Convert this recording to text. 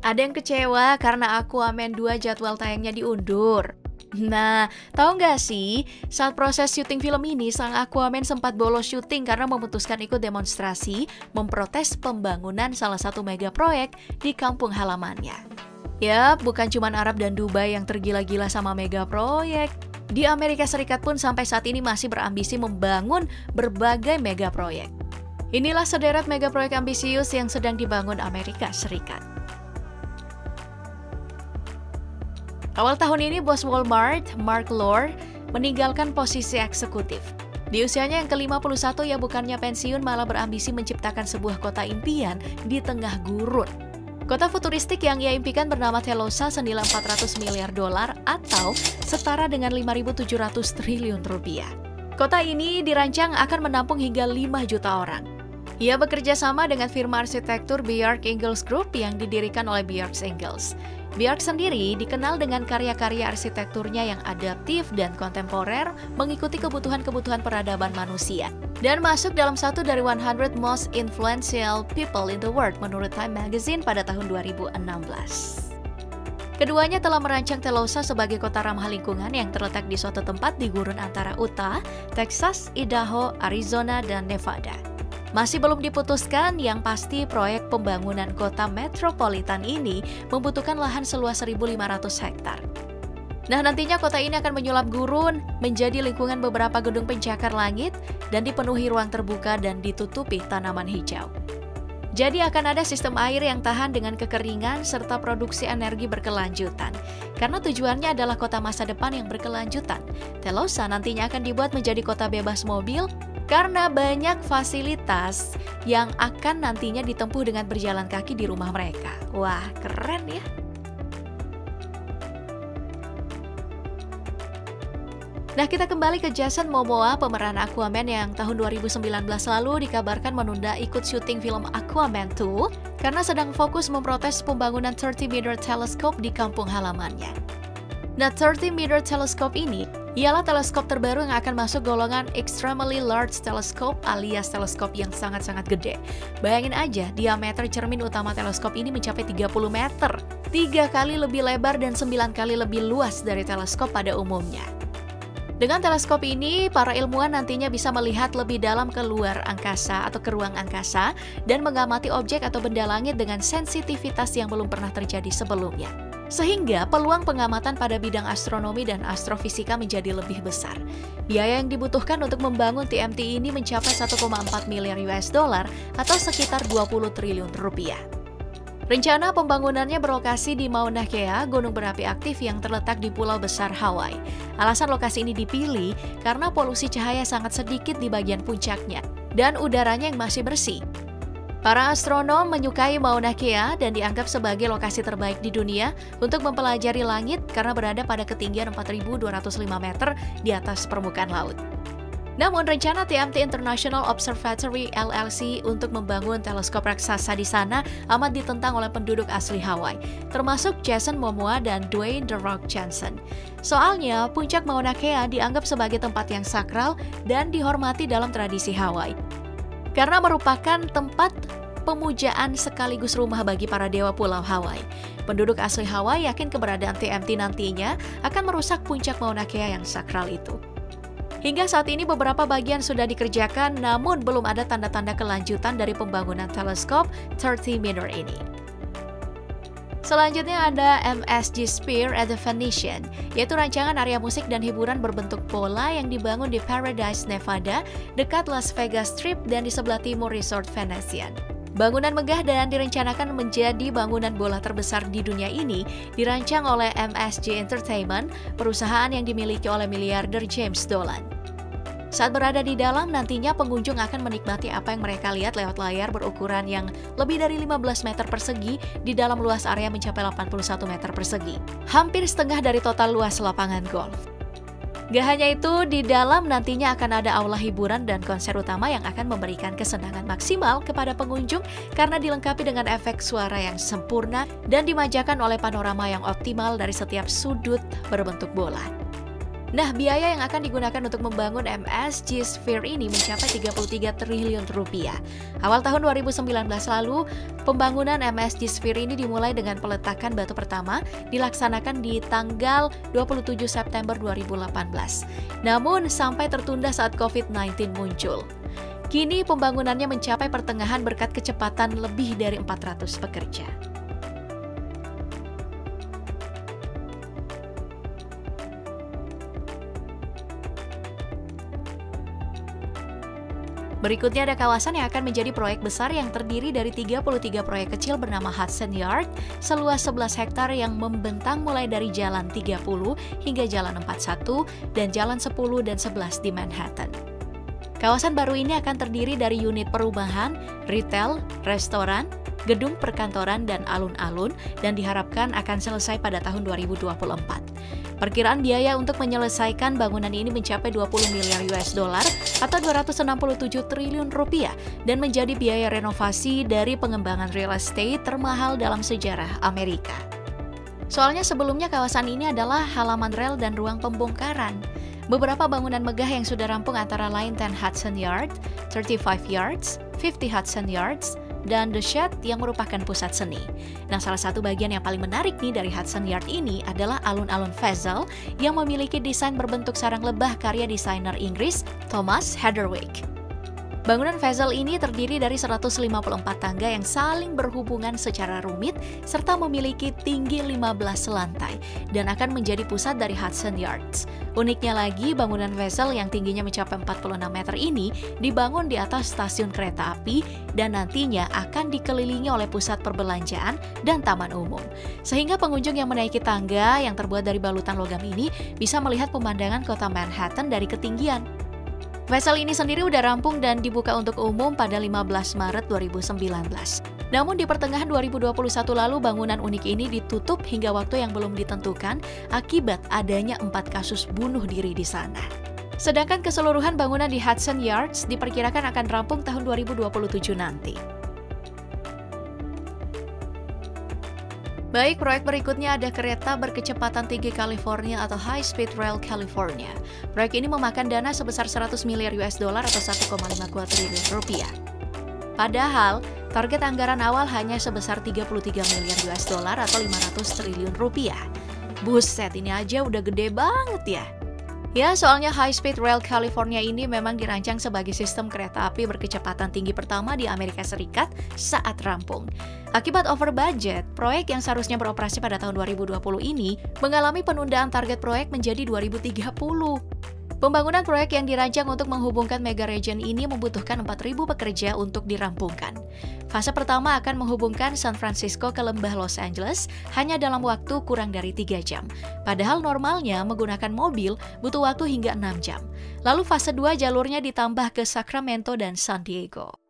Ada yang kecewa karena Aquaman 2 jadwal tayangnya diundur. Nah, tahu nggak sih, saat proses syuting film ini, sang Aquaman sempat bolos syuting karena memutuskan ikut demonstrasi memprotes pembangunan salah satu mega proyek di kampung halamannya. Yap, bukan cuma Arab dan Dubai yang tergila-gila sama mega proyek. Di Amerika Serikat pun sampai saat ini masih berambisi membangun berbagai mega proyek. Inilah sederet mega proyek ambisius yang sedang dibangun Amerika Serikat. Awal tahun ini, bos Walmart, Mark Lore, meninggalkan posisi eksekutif. Di usianya yang ke-51, ia bukannya pensiun malah berambisi menciptakan sebuah kota impian di tengah gurun. Kota futuristik yang ia impikan bernama Telosa senilai $400 miliar atau setara dengan 5.700 triliun rupiah. Kota ini dirancang akan menampung hingga 5 juta orang. Ia bekerja sama dengan firma arsitektur Bjarke Ingels Group yang didirikan oleh Bjarke Ingels. Bjarke sendiri dikenal dengan karya-karya arsitekturnya yang adaptif dan kontemporer, mengikuti kebutuhan-kebutuhan peradaban manusia, dan masuk dalam satu dari 100 Most Influential People in the World menurut Time Magazine pada tahun 2016. Keduanya telah merancang Telosa sebagai kota ramah lingkungan yang terletak di suatu tempat di gurun antara Utah, Texas, Idaho, Arizona, dan Nevada. Masih belum diputuskan, yang pasti proyek pembangunan kota metropolitan ini membutuhkan lahan seluas 1.500 hektar. Nah, nantinya kota ini akan menyulap gurun menjadi lingkungan beberapa gedung pencakar langit dan dipenuhi ruang terbuka dan ditutupi tanaman hijau. Jadi akan ada sistem air yang tahan dengan kekeringan serta produksi energi berkelanjutan. Karena tujuannya adalah kota masa depan yang berkelanjutan. Telosa nantinya akan dibuat menjadi kota bebas mobil karena banyak fasilitas yang akan nantinya ditempuh dengan berjalan kaki di rumah mereka. Wah, keren ya! Nah, kita kembali ke Jason Momoa, pemeran Aquaman yang tahun 2019 lalu dikabarkan menunda ikut syuting film Aquaman 2 karena sedang fokus memprotes pembangunan 30-meter teleskop di kampung halamannya. Nah, 30-meter teleskop ini ialah teleskop terbaru yang akan masuk golongan Extremely Large Telescope alias teleskop yang sangat-sangat gede. Bayangin aja, diameter cermin utama teleskop ini mencapai 30 meter, 3 kali lebih lebar dan 9 kali lebih luas dari teleskop pada umumnya. Dengan teleskop ini, para ilmuwan nantinya bisa melihat lebih dalam ke luar angkasa atau ke ruang angkasa dan mengamati objek atau benda langit dengan sensitivitas yang belum pernah terjadi sebelumnya. Sehingga peluang pengamatan pada bidang astronomi dan astrofisika menjadi lebih besar. Biaya yang dibutuhkan untuk membangun TMT ini mencapai 1,4 miliar US$ atau sekitar 20 triliun rupiah. Rencana pembangunannya berlokasi di Mauna Kea, gunung berapi aktif yang terletak di Pulau Besar Hawaii. Alasan lokasi ini dipilih karena polusi cahaya sangat sedikit di bagian puncaknya dan udaranya yang masih bersih. Para astronom menyukai Mauna Kea dan dianggap sebagai lokasi terbaik di dunia untuk mempelajari langit karena berada pada ketinggian 4.205 meter di atas permukaan laut. Namun rencana TMT International Observatory LLC untuk membangun teleskop raksasa di sana amat ditentang oleh penduduk asli Hawaii, termasuk Jason Momoa dan Dwayne The Rock Johnson. Soalnya, puncak Mauna Kea dianggap sebagai tempat yang sakral dan dihormati dalam tradisi Hawaii. Karena merupakan tempat pemujaan sekaligus rumah bagi para dewa Pulau Hawaii. Penduduk asli Hawaii yakin keberadaan TMT nantinya akan merusak puncak Mauna Kea yang sakral itu. Hingga saat ini beberapa bagian sudah dikerjakan, namun belum ada tanda-tanda kelanjutan dari pembangunan teleskop 30-meter ini. Selanjutnya ada MSG Sphere at the Venetian, yaitu rancangan area musik dan hiburan berbentuk bola yang dibangun di Paradise, Nevada, dekat Las Vegas Strip dan di sebelah timur Resort Venetian. Bangunan megah dan direncanakan menjadi bangunan bola terbesar di dunia ini dirancang oleh MSG Entertainment, perusahaan yang dimiliki oleh miliarder James Dolan. Saat berada di dalam, nantinya pengunjung akan menikmati apa yang mereka lihat lewat layar berukuran yang lebih dari 15 meter persegi di dalam luas area mencapai 81 meter persegi. Hampir setengah dari total luas lapangan golf. Gak hanya itu, di dalam nantinya akan ada aula hiburan dan konser utama yang akan memberikan kesenangan maksimal kepada pengunjung karena dilengkapi dengan efek suara yang sempurna dan dimanjakan oleh panorama yang optimal dari setiap sudut berbentuk bola. Nah, biaya yang akan digunakan untuk membangun MSG Sphere ini mencapai 33 triliun rupiah. Awal tahun 2019 lalu, pembangunan MSG Sphere ini dimulai dengan peletakan batu pertama dilaksanakan di tanggal 27 September 2018. Namun, sampai tertunda saat COVID-19 muncul. Kini pembangunannya mencapai pertengahan berkat kecepatan lebih dari 400 pekerja. Berikutnya ada kawasan yang akan menjadi proyek besar yang terdiri dari 33 proyek kecil bernama Hudson Yard, seluas 11 hektar yang membentang mulai dari Jalan 30 hingga Jalan 41 dan Jalan 10 dan 11 di Manhattan. Kawasan baru ini akan terdiri dari unit perumahan, retail, restoran, gedung perkantoran, dan alun-alun, dan diharapkan akan selesai pada tahun 2024. Perkiraan biaya untuk menyelesaikan bangunan ini mencapai 20 miliar US dollar atau 267 triliun rupiah dan menjadi biaya renovasi dari pengembangan real estate termahal dalam sejarah Amerika. Soalnya sebelumnya kawasan ini adalah halaman rel dan ruang pembongkaran. Beberapa bangunan megah yang sudah rampung antara lain 10 Hudson Yard, 35 Yards, 50 Hudson Yards, dan The Shed yang merupakan pusat seni. Nah, salah satu bagian yang paling menarik nih dari Hudson Yard ini adalah alun-alun Vezel yang memiliki desain berbentuk sarang lebah karya desainer Inggris Thomas Heatherwick. Bangunan Vezel ini terdiri dari 154 tangga yang saling berhubungan secara rumit serta memiliki tinggi 15 lantai dan akan menjadi pusat dari Hudson Yards. Uniknya lagi, bangunan Vezel yang tingginya mencapai 46 meter ini dibangun di atas stasiun kereta api dan nantinya akan dikelilingi oleh pusat perbelanjaan dan taman umum. Sehingga pengunjung yang menaiki tangga yang terbuat dari balutan logam ini bisa melihat pemandangan kota Manhattan dari ketinggian. Vezel ini sendiri udah rampung dan dibuka untuk umum pada 15 Maret 2019. Namun di pertengahan 2021 lalu bangunan unik ini ditutup hingga waktu yang belum ditentukan akibat adanya 4 kasus bunuh diri di sana. Sedangkan keseluruhan bangunan di Hudson Yards diperkirakan akan rampung tahun 2027 nanti. Baik, proyek berikutnya ada kereta berkecepatan tinggi California atau High Speed Rail California. Proyek ini memakan dana sebesar 100 miliar US dollar atau 1,52 triliun rupiah. Padahal, target anggaran awal hanya sebesar 33 miliar US dollar atau 500 triliun rupiah. Buset, ini aja udah gede banget ya. Ya, soalnya High Speed Rail California ini memang dirancang sebagai sistem kereta api berkecepatan tinggi pertama di Amerika Serikat saat rampung. Akibat over budget, proyek yang seharusnya beroperasi pada tahun 2020 ini mengalami penundaan target proyek menjadi 2030. Pembangunan proyek yang dirancang untuk menghubungkan mega region ini membutuhkan 4.000 pekerja untuk dirampungkan. Fase pertama akan menghubungkan San Francisco ke lembah Los Angeles hanya dalam waktu kurang dari 3 jam. Padahal normalnya menggunakan mobil butuh waktu hingga 6 jam. Lalu fase 2 jalurnya ditambah ke Sacramento dan San Diego.